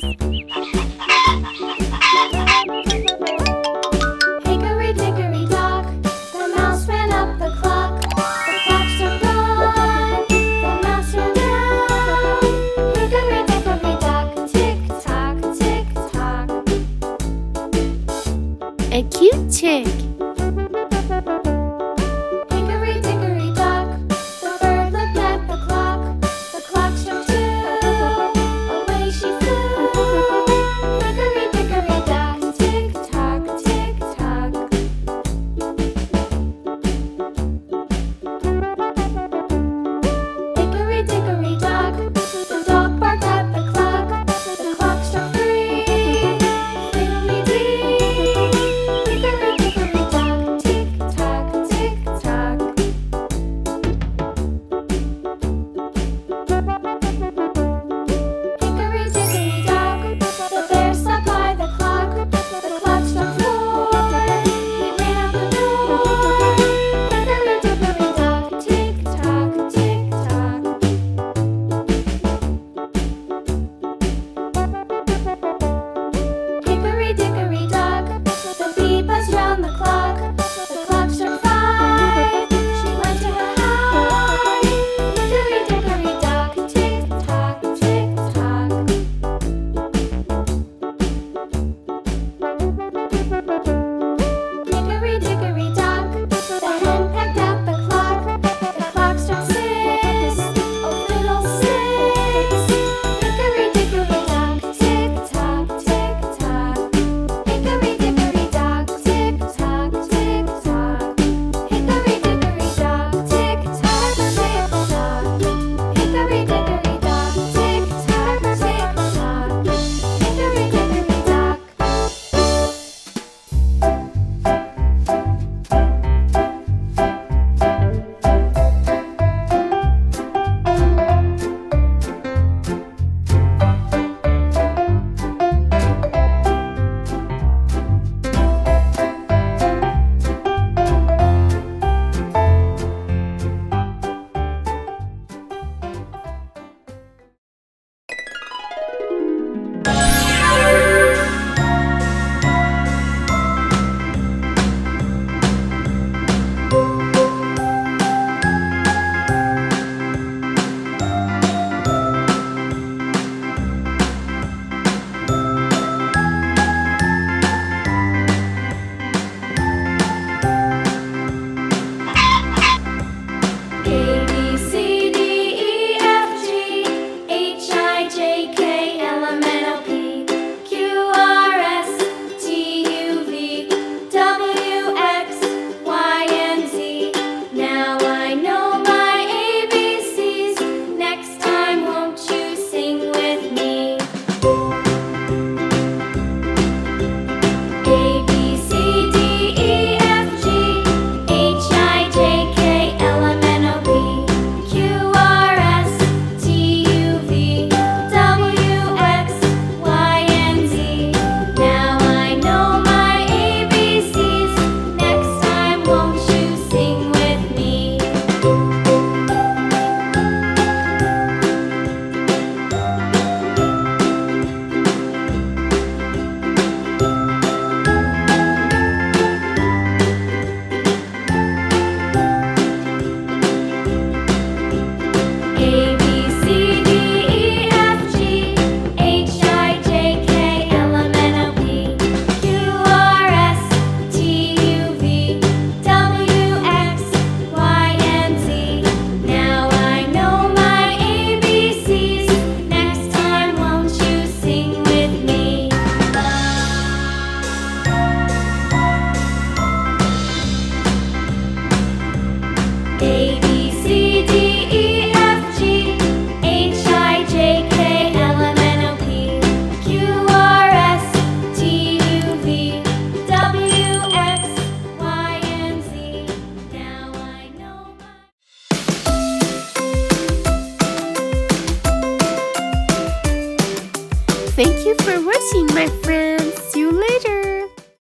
Hickory-dickory-dock, the mouse ran up the clock. The clock struck one, the mouse ran down. Hickory-dickory-dock, tick-tock, tick-tock. A cute chick. Hickory-dickory-dock, the bird looked at the clock. The clock struck two, away she flew. Hickory-dickory-dock, tick-tock, tick-tock. Hickory-dickory-dock, the dog barked at the clock. The clock struck three, fiddly-dee. Hickory-dickory-dock, tick-tock, tick-tock. Hickory-dickory-dock, the bear sat by the clock. The clock struck four, he ran out the door. Hickory-dickory-dock, tick-tock, tick-tock. Hickory-dickory-dock, the bee buzzed round the clock. The clock struck five, she went to her hive. Hickory-dickory-dock, tick-tock, tick-tock. Hickory-dickory-dock, the hen pecked at the clock. The clock struck six, oh fiddle-six. Hickory-dickory-dock, tick-tock, tick-tock. Hickory-dickory-dock, tick-tock, tick-tock. Hickory-dickory-dock, tick-tock, tick-tock. Hickory-dickory-dock, tick-tock, tick-tock. Hickory-dickory-dock. A, B, C, D, E, F, G, H, I, J, K, L, M, N, O, P, Q, R, S, T, U, V, W, X, Y, and Z. Now I know my ABCs. Next time, won't you sing with me? A, B, C, D, E, F, G, H, I, J, K, L, M, N, O, P, Q, R, S, T, U, V, W, X, Y, and Z. Now I know my ABCs. Next time, won't you sing with me? A, B, C, D, E, F, G, H, I, J, K, L, M, N, O, P, Q, R, S, T, U, V, W, X, Y, and Z. Now I know my ABCs. Next time, won't you sing with me? A, B, C, D, E, F, G, H, I, J, K, L, M, N, O, P, Q, R, S, T, U, V, W, X, Y, and Z. Now I know my... Thank you for watching, my friends.